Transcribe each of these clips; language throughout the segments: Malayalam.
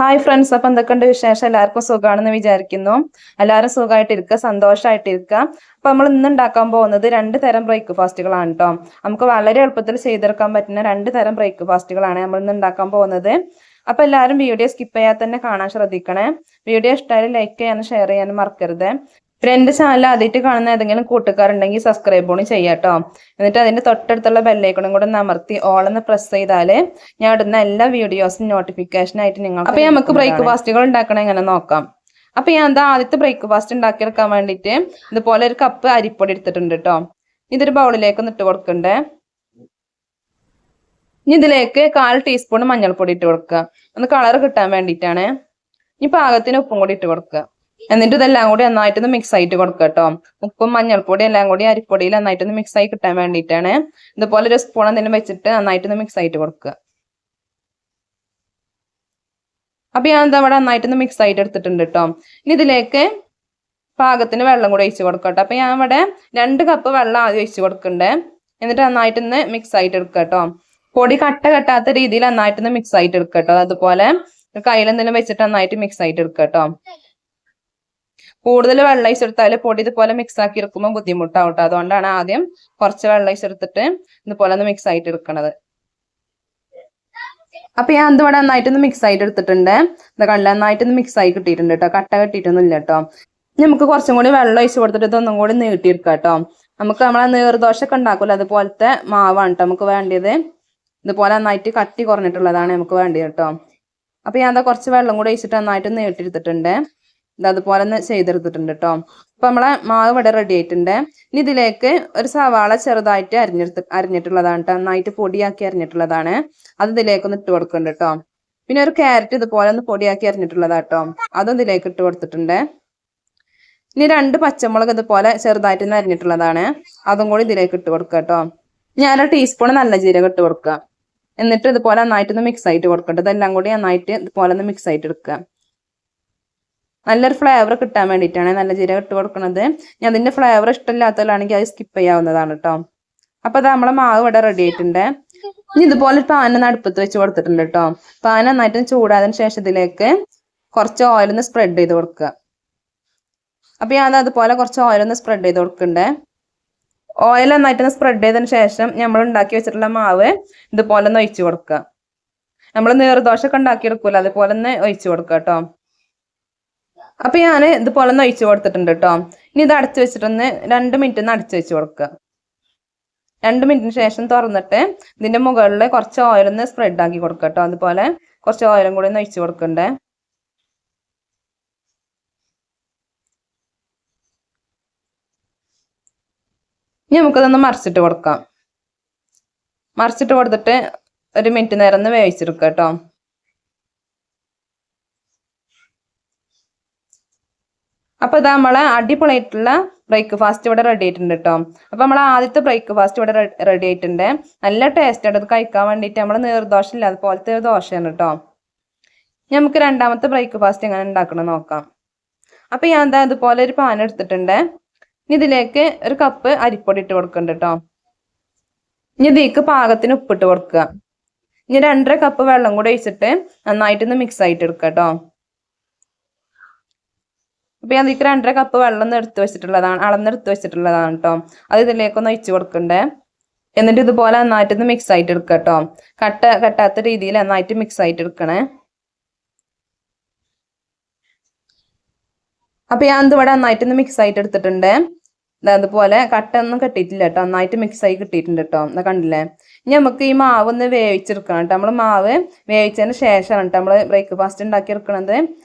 ഹായ് ഫ്രണ്ട്സ്, അപ്പം എന്തൊക്കെയുണ്ട് വിശേഷം? എല്ലാവർക്കും സുഖമാണെന്ന് വിചാരിക്കുന്നു. എല്ലാവരും സുഖമായിട്ടിരിക്കുക, സന്തോഷമായിട്ടിരിക്കുക. അപ്പം നമ്മൾ ഇന്ന് ഉണ്ടാക്കാൻ പോകുന്നത് 2 തരം ബ്രേക്ക്ഫാസ്റ്റുകളാണ് കേട്ടോ. നമുക്ക് വളരെ എളുപ്പത്തിൽ ചെയ്തെടുക്കാൻ പറ്റുന്ന 2 തരം ബ്രേക്ക്ഫാസ്റ്റുകളാണ് നമ്മൾ ഇന്ന് ഉണ്ടാക്കാൻ പോകുന്നത്. അപ്പം എല്ലാവരും വീഡിയോ സ്കിപ്പ് ചെയ്യാതെ തന്നെ കാണാൻ ശ്രദ്ധിക്കണേ. വീഡിയോ ഇഷ്ടമായാലും ലൈക്ക് ചെയ്യാനും ഷെയർ ചെയ്യാനും മറക്കരുത്. പിന്നെ എൻ്റെ ചാനൽ ആദ്യമായിട്ട് കാണുന്ന ഏതെങ്കിലും കൂട്ടുകാരുണ്ടെങ്കിൽ സബ്സ്ക്രൈബ് കൂടി ചെയ്യാം കേട്ടോ. എന്നിട്ട് അതിൻ്റെ തൊട്ടടുത്തുള്ള ബെല്ലൈക്കണും കൂടെ ഒന്ന് അമർത്തി ഓൾ എന്ന് പ്രസ് ചെയ്താൽ ഞാൻ ഇടുന്ന എല്ലാ വീഡിയോസും നോട്ടിഫിക്കേഷൻ ആയിട്ട് നിങ്ങൾ. അപ്പം നമുക്ക് ബ്രേക്ക്ഫാസ്റ്റുകൾ ഉണ്ടാക്കണം എങ്ങനെ നോക്കാം. അപ്പം ഞാൻ എന്താ ആദ്യത്തെ ബ്രേക്ക്ഫാസ്റ്റ് ഉണ്ടാക്കിയെടുക്കാൻ വേണ്ടിയിട്ട് ഇതുപോലെ ഒരു കപ്പ് അരിപ്പൊടി എടുത്തിട്ടുണ്ട് കേട്ടോ. ഇതൊരു ബൗളിലേക്ക് ഇട്ട് കൊടുക്കണ്ടേ. ഇനി ഇതിലേക്ക് 1/4 ടീസ്പൂൺ മഞ്ഞൾപ്പൊടി ഇട്ട് കൊടുക്കുക. ഒന്ന് കളർ കിട്ടാൻ വേണ്ടിയിട്ടാണ്. ഇനി പാകത്തിന് ഉപ്പും കൂടി ഇട്ട് കൊടുക്കുക. എന്നിട്ട് ഇതെല്ലാം കൂടി നന്നായിട്ടൊന്ന് മിക്സ് ആയിട്ട് കൊടുക്കുക കേട്ടോ. ഉപ്പും മഞ്ഞൾപ്പൊടി എല്ലാം കൂടി അരിപ്പൊടിയിൽ നന്നായിട്ടൊന്ന് മിക്സ് ആയി കിട്ടാൻ വേണ്ടിയിട്ടാണ്. ഇതുപോലെ ഒരു സ്പൂൺ എന്തെങ്കിലും വെച്ചിട്ട് നന്നായിട്ടൊന്ന് മിക്സ് ആയിട്ട് കൊടുക്കുക. അപ്പൊ ഞാൻ എന്താ ഇവിടെ നന്നായിട്ടൊന്ന് മിക്സ് ആയിട്ട് എടുത്തിട്ടുണ്ട് കേട്ടോ. ഇനി ഇതിലേക്ക് പാകത്തിന് വെള്ളം കൂടി ഒഴിച്ച് കൊടുക്കട്ടോ. അപ്പൊ ഞാൻ ഇവിടെ 2 കപ്പ് വെള്ളം ആദ്യം ഒഴിച്ച് കൊടുക്കണ്ടേ. എന്നിട്ട് നന്നായിട്ടൊന്ന് മിക്സ് ആയിട്ട് എടുക്കുക കേട്ടോ. പൊടി കട്ട കെട്ടാത്ത രീതിയിൽ നന്നായിട്ടൊന്ന് മിക്സ് ആയിട്ട് എടുക്കുക കേട്ടോ. അതുപോലെ കയ്യിലെന്തെങ്കിലും വെച്ചിട്ട് നന്നായിട്ട് മിക്സ് ആയിട്ട് എടുക്കുക കേട്ടോ. കൂടുതൽ വെള്ളം ഒഴിച്ചെടുത്താൽ പൊടി ഇതുപോലെ മിക്സ് ആക്കി എടുക്കുമ്പോൾ ബുദ്ധിമുട്ടാവും കേട്ടോ. അതുകൊണ്ടാണ് ആദ്യം കുറച്ച് വെള്ളം ഒഴിച്ചെടുത്തിട്ട് ഇതുപോലെ ഒന്ന് മിക്സ് ആയിട്ട് എടുക്കണത്. അപ്പൊ ഞാൻ ഇതിവിടെ നന്നായിട്ടൊന്ന് മിക്സ് ആയിട്ട് എടുത്തിട്ടുണ്ട്. ഇത് കണ്ട നന്നായിട്ടൊന്ന് മിക്സ് ആയി കിട്ടിയിട്ടുണ്ട് കേട്ടോ. കട്ട കെട്ടിയിട്ടൊന്നും ഇല്ല കേട്ടോ. നമുക്ക് കുറച്ചും കൂടി വെള്ളം ഒഴിച്ച് കൊടുത്തിട്ട് ഇതൊന്നും കൂടി നീട്ടിയെടുക്കാം കേട്ടോ. നമുക്ക് നമ്മളെ നീർദോശ ഒക്കെ ഉണ്ടാക്കുമല്ലോ അതുപോലത്തെ മാവാണ് കേട്ടോ നമുക്ക് വേണ്ടിയത്. ഇതുപോലെ നന്നായിട്ട് കട്ടി കുറഞ്ഞിട്ടുള്ളതാണ് നമുക്ക് വേണ്ടത് കേട്ടോ. അപ്പൊ ഞാൻ എന്താ കുറച്ച് വെള്ളം കൂടി ഒഴിച്ചിട്ട് നന്നായിട്ട് നീട്ടിയെടുത്തിട്ടുണ്ട്. ഇത് അതുപോലെ ഒന്ന് ചെയ്തെടുത്തിട്ടുണ്ട് കേട്ടോ. അപ്പൊ നമ്മളെ മാവ് ഇവിടെ റെഡി ആയിട്ടുണ്ട്. ഇനി ഇതിലേക്ക് ഒരു സവാള ചെറുതായിട്ട് അരിഞ്ഞിട്ടുള്ളതാണ് കേട്ടോ. നന്നായിട്ട് പൊടിയാക്കി അരിഞ്ഞിട്ടുള്ളതാണ്. അത് ഇതിലേക്കൊന്ന് ഇട്ട് കൊടുക്കുന്നുണ്ട് കേട്ടോ. പിന്നെ ഒരു ക്യാരറ്റ് ഇതുപോലെ ഒന്ന് പൊടിയാക്കി അരിഞ്ഞിട്ടുള്ളതാട്ടോ. അതും ഇതിലേക്ക് ഇട്ട് കൊടുത്തിട്ടുണ്ട്. ഇനി 2 പച്ചമുളക് ഇതുപോലെ ചെറുതായിട്ട് അരിഞ്ഞിട്ടുള്ളതാണ്. അതും കൂടി ഇതിലേക്ക് ഇട്ട് കൊടുക്കുക കേട്ടോ. ഞാൻ 1 ടീസ്പൂൺ നല്ല ജീരകം ഇട്ട് കൊടുക്കുക. എന്നിട്ട് ഇതുപോലെ നന്നായിട്ടൊന്ന് മിക്സ് ആയിട്ട് കൊടുക്കട്ടെ. ഇതെല്ലാം കൂടി നന്നായിട്ട് ഇതുപോലെ ഒന്ന് മിക്സ് ആയിട്ട് എടുക്കുക. നല്ലൊരു ഫ്ലേവർ കിട്ടാൻ വേണ്ടിയിട്ടാണ് നല്ല ജീരകം ഇട്ട് കൊടുക്കുന്നത്. ഞാൻ അതിന്റെ ഫ്ലേവർ ഇഷ്ടമില്ലാത്തവരാണെങ്കിൽ അത് സ്കിപ്പ് ചെയ്യാവുന്നതാണ് കേട്ടോ. അപ്പൊ അത് നമ്മളെ മാവ് ഇവിടെ റെഡി ആയിട്ടുണ്ട്. ഇനി ഇതുപോലെ ഒരു പാൻ അടുപ്പത്ത് വെച്ച് കൊടുത്തിട്ടുണ്ട് കേട്ടോ. പാൻ നന്നായിട്ട് ചൂടായതിനു ശേഷം ഇതിലേക്ക് കുറച്ച് ഓയിലൊന്ന് സ്പ്രെഡ് ചെയ്ത് കൊടുക്കുക. അപ്പൊ ഞാൻ അതുപോലെ കുറച്ച് ഓയിലൊന്ന് സ്പ്രെഡ് ചെയ്ത് കൊടുക്കണ്ടേ. ഓയിൽ നന്നായിട്ടൊന്ന് സ്പ്രെഡ് ചെയ്തതിന് ശേഷം നമ്മൾ ഉണ്ടാക്കി വെച്ചിട്ടുള്ള മാവ് ഇതുപോലെ ഒന്ന് ഒഴിച്ചു കൊടുക്കുക. നമ്മൾ നീർദോശ ഒക്കെ ഉണ്ടാക്കിയെടുക്കൂല അതുപോലെ ഒന്ന് ഒഴിച്ചു കൊടുക്കുക കേട്ടോ. അപ്പൊ ഞാൻ ഇതുപോലെ ഒന്ന് ഒഴിച്ചു കൊടുത്തിട്ടുണ്ട് കേട്ടോ. ഇനി ഇത് അടച്ചു വെച്ചിട്ടൊന്ന് 2 മിനിറ്റ് ഒന്ന് അടച്ചു വെച്ച് കൊടുക്കുക. 2 മിനിറ്റിന് ശേഷം തുറന്നിട്ട് ഇതിന്റെ മുകളിൽ കുറച്ച് ഓയിലൊന്ന് സ്പ്രെഡ് ആക്കി കൊടുക്കുക കേട്ടോ. അതുപോലെ കുറച്ച് ഓയിലും കൂടി ഒന്ന് ഒഴിച്ചു കൊടുക്കണ്ടേ. ഇനി നമുക്കതൊന്ന് മറിച്ചിട്ട് കൊടുക്കാം. മറിച്ചിട്ട് കൊടുത്തിട്ട് 1 മിനിറ്റ് നേരം ഒന്ന് വേവിച്ചെടുക്കുക കേട്ടോ. അപ്പൊ ഇതാ നമ്മളെ അടിപൊളിയായിട്ടുള്ള ബ്രേക്ക്ഫാസ്റ്റ് ഇവിടെ റെഡി ആയിട്ടുണ്ട് കേട്ടോ. അപ്പൊ നമ്മളെ ആദ്യത്തെ ബ്രേക്ക്ഫാസ്റ്റ് ഇവിടെ റെഡി ആയിട്ടുണ്ട്. നല്ല ടേസ്റ്റ് ആണ് ഇത് കഴിക്കാൻ വേണ്ടിയിട്ട്. നമ്മൾ നീർദോശ ഇല്ല അതുപോലത്തെ ഒരു ദോശയാണ് കേട്ടോ. നമുക്ക് രണ്ടാമത്തെ ബ്രേക്ക്ഫാസ്റ്റ് എങ്ങനെ ഉണ്ടാക്കണം നോക്കാം. അപ്പൊ ഞാൻ എന്താ അതുപോലെ ഒരു പാൻ എടുത്തിട്ടുണ്ട്. ഇനി ഇതിലേക്ക് 1 കപ്പ് അരിപ്പൊടി ഇട്ട് കൊടുക്കുന്നുണ്ട് കേട്ടോ. ഇനി ഇതിലേക്ക് പാകത്തിന് ഉപ്പിട്ട് കൊടുക്കുക. ഇനി 2.5 കപ്പ് വെള്ളം കൂടെ ഒഴിച്ചിട്ട് നന്നായിട്ടൊന്ന് മിക്സ് ആയിട്ട് എടുക്കുക കേട്ടോ. അപ്പൊ ഞാൻ ഇതിലേക്ക് 2.5 കപ്പ് വെള്ളം അളന്നെടുത്ത് വെച്ചിട്ടുള്ളതാണ് കേട്ടോ. അത് ഇതിലേക്കൊന്ന് ഒഴിച്ച് കൊടുക്കണ്ടേ. എന്നിട്ട് ഇതുപോലെ നന്നായിട്ടൊന്ന് മിക്സ് ആയിട്ട് എടുക്കുക കേട്ടോ. കെട്ടാത്ത രീതിയിൽ നന്നായിട്ട് മിക്സ് ആയിട്ട് എടുക്കണേ. അപ്പൊ ഞാൻ ഇതിവിടെ നന്നായിട്ടൊന്ന് മിക്സ് ആയിട്ട് എടുത്തിട്ടുണ്ട്. അതുപോലെ കട്ടൊന്നും കെട്ടിയിട്ടില്ല കേട്ടോ. നന്നായിട്ട് മിക്സ് ആയി കിട്ടിയിട്ടുണ്ട് കേട്ടോ. എന്നാ കണ്ടില്ലേ. ഇനി നമുക്ക് ഈ മാവ് ഒന്ന് വേവിച്ചെടുക്കണം കേട്ടോ. നമ്മൾ മാവ് വേവിച്ചതിന് ശേഷമാണ് കേട്ടോ നമ്മൾ ബ്രേക്ക്ഫാസ്റ്റ് ഉണ്ടാക്കി എടുക്കണത്.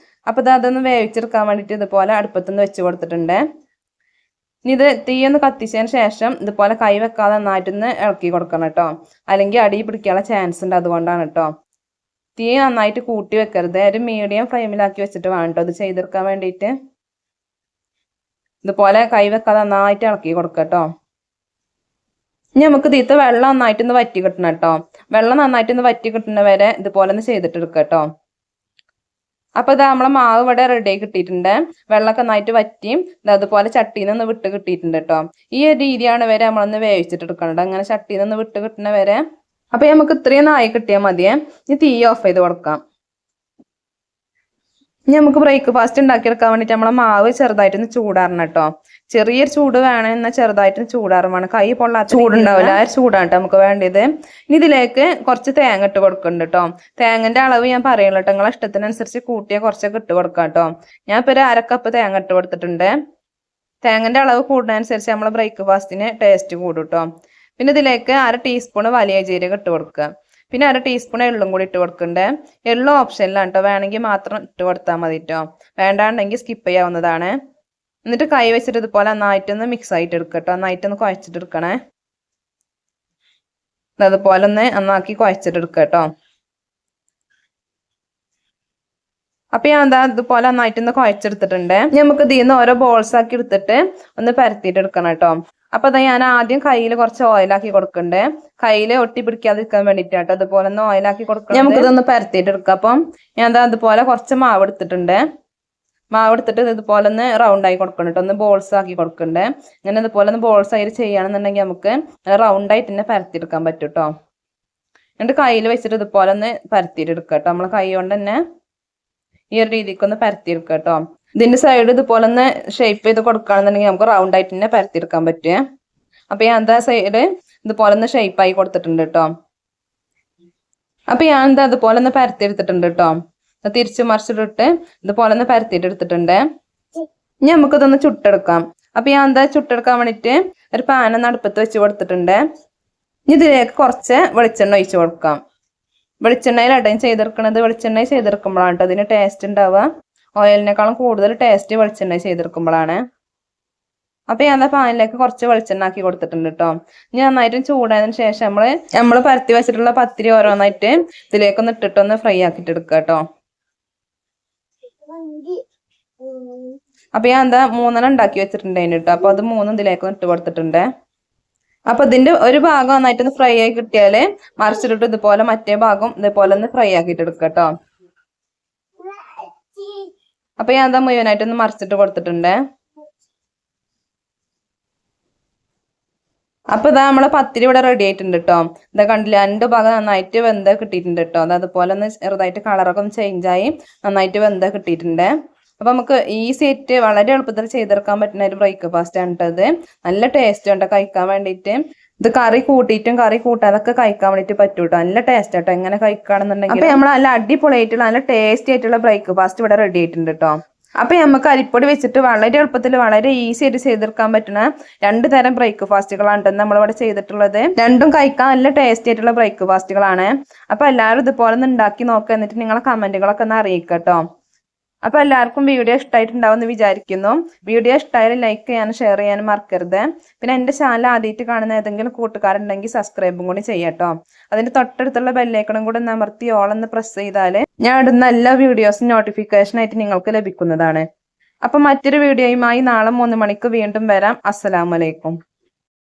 അപ്പൊ അതൊന്ന് വേവിച്ചെടുക്കാൻ വേണ്ടിയിട്ട് ഇതുപോലെ അടുപ്പത്തൊന്ന് വെച്ച് കൊടുത്തിട്ടുണ്ട്. ഇനി ഇത് തീയൊന്ന് കത്തിച്ചതിന് ശേഷം ഇതുപോലെ കൈ വെക്കാതെ നന്നായിട്ടൊന്ന് ഇളക്കി കൊടുക്കണം കേട്ടോ. അല്ലെങ്കിൽ അടി പിടിക്കാനുള്ള ചാൻസ് ഉണ്ട്. അതുകൊണ്ടാണ് കേട്ടോ. തീ നന്നായിട്ട് കൂട്ടി വെക്കരുത്. ഒരു മീഡിയം ഫ്ലെയിമിലാക്കി വെച്ചിട്ട് വേണം കേട്ടോ ഇത് ചെയ്തെടുക്കാൻ വേണ്ടിയിട്ട്. ഇതുപോലെ കൈ വെക്കാതെ നന്നായിട്ട് ഇളക്കി കൊടുക്കുക കേട്ടോ. ഇനി നമുക്ക് ഇതിലത്തെ വെള്ളം നന്നായിട്ടൊന്ന് വറ്റി കിട്ടണം കേട്ടോ. വെള്ളം നന്നായിട്ടൊന്ന് വറ്റി കിട്ടുന്ന വരെ ഇതുപോലെ ഒന്ന് ചെയ്തിട്ട് എടുക്കുക കേട്ടോ. അപ്പൊ ഇത് നമ്മളെ മാവ് ഇവിടെ റെഡി ആയി കിട്ടിയിട്ടുണ്ട്. വെള്ളമൊക്കെ നന്നായിട്ട് വറ്റിയും അതുപോലെ ചട്ടിയിൽ നിന്ന് വിട്ട് കിട്ടിയിട്ടുണ്ട് കേട്ടോ. ഈ ഒരു രീതിയാണ് വരെ നമ്മളൊന്ന് വേവിച്ചിട്ട് എടുക്കണം. അങ്ങനെ ചട്ടിയിൽ നിന്ന് വിട്ട് കിട്ടുന്ന വരെ. അപ്പൊ നമുക്ക് ഇത്രയും ആയി കിട്ടിയാൽ മതിയേ. ഇനി തീ ഓഫ് ചെയ്ത് കൊടുക്കാം. ഇനി നമുക്ക് ബ്രേക്ക്ഫാസ്റ്റ് ഉണ്ടാക്കിയെടുക്കാൻ വേണ്ടിയിട്ട് നമ്മളെ മാവ് ചെറുതായിട്ടൊന്ന് ചൂടാറണം കേട്ടോ. ചെറിയൊരു ചൂട് വേണം, എന്നാൽ ചെറുതായിട്ടൊന്ന് ചൂടാറും വേണം. കൈ പൊള്ളാത്ത ചൂടുണ്ടാവില്ല, ആ ചൂടാണ് കേട്ടോ നമുക്ക് വേണ്ടത്. ഇനി ഇതിലേക്ക് കുറച്ച് തേങ്ങ ഇട്ട് കൊടുക്കുന്നുണ്ട് കേട്ടോ. തേങ്ങന്റെ അളവ് ഞാൻ പറയുള്ളൂ കേട്ടോ, നിങ്ങളെ ഇഷ്ടത്തിനനുസരിച്ച് കൂട്ടിയാൽ കുറച്ചൊക്കെ ഇട്ട് കൊടുക്കാം കേട്ടോ. ഞാൻ ഇപ്പോൾ ഒരു 1/2 കപ്പ് തേങ്ങ ഇട്ട് കൊടുത്തിട്ടുണ്ട്. തേങ്ങന്റെ അളവ് കൂടുന്നതനുസരിച്ച് നമ്മളെ ബ്രേക്ക്ഫാസ്റ്റിന് ടേസ്റ്റ് കൂടും കേട്ടോ. പിന്നെ ഇതിലേക്ക് 1/2 ടീസ്പൂൺ വലിയ ജീരകം ഇട്ട് കൊടുക്കുക. പിന്നെ 1/2 ടീസ്പൂൺ എള്ളും കൂടി ഇട്ട് കൊടുക്കണ്ടേ. എള്ളും ഓപ്ഷനിലാണ് കേട്ടോ, വേണമെങ്കിൽ മാത്രം ഇട്ട് കൊടുത്താൽ മതി കേട്ടോ, വേണ്ടാണ്ടെങ്കിൽ സ്കിപ്പ് ചെയ്യാവുന്നതാണ്. എന്നിട്ട് കൈ വെച്ചിട്ട് ഇതുപോലെ നന്നായിട്ടൊന്ന് മിക്സ് ആയിട്ട് എടുക്കുക കേട്ടോ. നന്നായിട്ടൊന്ന് കുഴച്ചിട്ട് എടുക്കണേ. അതുപോലെ ഒന്ന് നന്നാക്കി കുഴച്ചിട്ട് എടുക്കുക കേട്ടോ. അപ്പൊ ഞാൻ എന്താ ഇതുപോലെ നന്നായിട്ടൊന്ന് കുഴച്ചെടുത്തിട്ടുണ്ട്. നമുക്ക് ഇതിൽ നിന്ന് ഓരോ ബോൾസ് ആക്കി എടുത്തിട്ട് ഒന്ന് പരത്തിയിട്ട് എടുക്കണം കേട്ടോ. അപ്പൊ അതാ ഞാൻ ആദ്യം കയ്യിൽ കുറച്ച് ഓയിലാക്കി കൊടുക്കണ്ടേ, കയ്യിൽ ഒട്ടി പിടിക്കാതിരിക്കാൻ വേണ്ടിട്ടാട്ടോ. അതുപോലെ ഒന്ന് ഓയിലാക്കി കൊടുക്കണം. നമുക്കിതൊന്ന് പരത്തിയിട്ട് എടുക്കാം. അപ്പം ഞാൻ എന്താ അതുപോലെ കുറച്ച് മാവ് എടുത്തിട്ടുണ്ട്. മാവ് എടുത്തിട്ട് ഇതുപോലെ ഒന്ന് റൗണ്ട് ആയി കൊടുക്കണം കേട്ടോ, ഒന്ന് ബോൾസ് ആക്കി കൊടുക്കണ്ടേ. ഇങ്ങനെ ഇതുപോലെ ഒന്ന് ബോൾസ് ആയിട്ട് ചെയ്യുകയാണെന്നുണ്ടെങ്കിൽ നമുക്ക് റൗണ്ട് ആയിട്ട് തന്നെ പരത്തിയെടുക്കാൻ പറ്റും കേട്ടോ. എന്നിട്ട് കയ്യിൽ വെച്ചിട്ട് ഇതുപോലെ ഒന്ന് പരത്തിയിട്ട് എടുക്കുക കേട്ടോ. നമ്മളെ കൈ കൊണ്ട് തന്നെ ഈ ഒരു രീതിക്ക് ഒന്ന് പരത്തിയെടുക്കുക കേട്ടോ. ഇതിന്റെ സൈഡ് ഇതുപോലെ ഒന്ന് ഷേപ്പ് ചെയ്ത് കൊടുക്കുകയാണെന്നുണ്ടെങ്കിൽ നമുക്ക് റൗണ്ട് ആയിട്ട് തന്നെ പരത്തിയെടുക്കാൻ പറ്റും. അപ്പൊ ഞാൻ എന്താ സൈഡ് ഇതുപോലെ ഒന്ന് ഷേപ്പ് ആയി കൊടുത്തിട്ടുണ്ട് കേട്ടോ. അപ്പൊ ഞാൻ എന്താ അതുപോലെ ഒന്ന് പരത്തിയെടുത്തിട്ടുണ്ട് കേട്ടോ. തിരിച്ചു മറിച്ചിട്ടിട്ട് ഇതുപോലെ ഒന്ന് പരത്തിയിട്ട് എടുത്തിട്ടുണ്ട്. ഇനി നമുക്കിതൊന്ന് ചുട്ടെടുക്കാം. അപ്പൊ ഞാൻ എന്താ ചുട്ടെടുക്കാൻ വേണ്ടിയിട്ട് ഒരു പാൻ അടുപ്പത്ത് വെച്ച് കൊടുത്തിട്ടുണ്ട്. ഇനി ഇതിലേക്ക് കുറച്ച് വെളിച്ചെണ്ണ ഒഴിച്ചു കൊടുക്കാം. വെളിച്ചെണ്ണയിൽ ഇടയും ചെയ്തെടുക്കണത് വെളിച്ചെണ്ണ ചെയ്തെടുക്കുമ്പോഴാണ് കേട്ടോ അതിന് ടേസ്റ്റ് ഉണ്ടാവുക. ഓയിലിനേക്കാളും കൂടുതൽ ടേസ്റ്റ് വെളിച്ചെണ്ണ ചെയ്തെടുക്കുമ്പോഴാണ്. അപ്പൊ ഞാൻ എന്താ പാനിലേക്ക് കുറച്ച് വെളിച്ചെണ്ണ ആക്കി കൊടുത്തിട്ടുണ്ട് കേട്ടോ. ഇനി നന്നായിട്ടും ചൂടായതിനു ശേഷം നമ്മള് പരത്തി വെച്ചിട്ടുള്ള പത്തിരി ഓരോന്നായിട്ട് ഇതിലേക്കൊന്ന് ഇട്ടിട്ടൊന്ന് ഫ്രൈ ആക്കിയിട്ട് എടുക്കുക കേട്ടോ. അപ്പൊ ഞാൻ എന്താ 3 ഉണ്ടാക്കി വെച്ചിട്ടുണ്ടായിരുന്നു കേട്ടോ. അപ്പൊ അത് 3 ഇതിലേക്കൊന്ന് ഇട്ട് കൊടുത്തിട്ടുണ്ട്. അപ്പൊ ഇതിന്റെ ഒരു ഭാഗം നന്നായിട്ടൊന്ന് ഫ്രൈ ആയി കിട്ടിയാല് മറിച്ചിട്ടിട്ട് ഇതുപോലെ മറ്റേ ഭാഗം ഇതുപോലെ ഒന്ന് ഫ്രൈ ആക്കിയിട്ട് എടുക്കുക കേട്ടോ. അപ്പൊ ഞാൻ എന്താ മുഴുവനായിട്ടൊന്ന് മറിച്ചിട്ട് കൊടുത്തിട്ടുണ്ട്. അപ്പൊ ഇതാ നമ്മളെ പത്തിരി ഇവിടെ റെഡി ആയിട്ടുണ്ട് കേട്ടോ. ഇതാ കണ്ടില്ല, 2 ഭാഗം നന്നായിട്ട് വെന്ത കിട്ടിയിട്ടുണ്ട് കേട്ടോ. അത് അതുപോലെ ഒന്ന് ചെറുതായിട്ട് കളറൊക്കെ ഒന്ന് ചേഞ്ച് ആയി നന്നായിട്ട് വെന്ത കിട്ടിയിട്ടുണ്ട്. അപ്പൊ നമുക്ക് ഈസി ആയിട്ട് വളരെ എളുപ്പത്തിൽ ചെയ്തെടുക്കാൻ പറ്റുന്ന ഒരു ബ്രേക്ക്ഫാസ്റ്റ് ആണ് കേട്ടത്. നല്ല ടേസ്റ്റ് ഉണ്ട് കഴിക്കാൻ വേണ്ടിയിട്ട്. ഇത് കറി കൂട്ടിയിട്ടും കറി കൂട്ടാതൊക്കെ കഴിക്കാൻ വേണ്ടിയിട്ട് പറ്റൂ കേട്ടോ. നല്ല ടേസ്റ്റ് കേട്ടോ എങ്ങനെ കഴിക്കുകയാണെന്നുണ്ടെങ്കിൽ. അപ്പൊ നമ്മൾ നല്ല അടിപൊളിയായിട്ടുള്ള നല്ല ടേസ്റ്റി ആയിട്ടുള്ള ബ്രേക്ക്ഫാസ്റ്റ് ഇവിടെ റെഡി ആയിട്ടുണ്ട് കേട്ടോ. അപ്പൊ നമുക്ക് അരിപ്പൊടി വെച്ചിട്ട് വളരെ എളുപ്പത്തിൽ വളരെ ഈസി ആയിട്ട് ചെയ്തെടുക്കാൻ പറ്റുന്ന 2 തരം ബ്രേക്ക്ഫാസ്റ്റുകളാണ് നമ്മളിവിടെ ചെയ്തിട്ടുള്ളത്. രണ്ടും കഴിക്കാൻ നല്ല ടേസ്റ്റി ആയിട്ടുള്ള ബ്രേക്ക്ഫാസ്റ്റുകളാണ്. അപ്പൊ എല്ലാവരും ഇതുപോലെ ഒന്ന് ഉണ്ടാക്കി നോക്കുക. എന്നിട്ട് നിങ്ങളെ കമന്റുകളൊക്കെ ഒന്ന് അറിയിക്കുക കേട്ടോ. അപ്പൊ എല്ലാവർക്കും വീഡിയോ ഇഷ്ടമായിട്ടുണ്ടാവും എന്ന് വിചാരിക്കുന്നു. വീഡിയോ ഇഷ്ടമായാലും ലൈക്ക് ചെയ്യാനും ഷെയർ ചെയ്യാനും മറക്കരുത്. പിന്നെ എൻ്റെ ചാനൽ ആദ്യമായിട്ട് കാണുന്ന ഏതെങ്കിലും കൂട്ടുകാരുണ്ടെങ്കിൽ സബ്സ്ക്രൈബും കൂടി ചെയ്യട്ടോ. അതിന്റെ തൊട്ടടുത്തുള്ള ബെല്ലൈക്കണും കൂടെ അമർത്തി ഓൾ എന്ന് പ്രസ് ചെയ്താൽ ഞാൻ ഇടുന്ന എല്ലാ വീഡിയോസും നോട്ടിഫിക്കേഷൻ ആയിട്ട് നിങ്ങൾക്ക് ലഭിക്കുന്നതാണ്. അപ്പൊ മറ്റൊരു വീഡിയോയുമായി നാളെ 3 മണിക്ക് വീണ്ടും വരാം. അസ്സലാമു അലൈക്കും.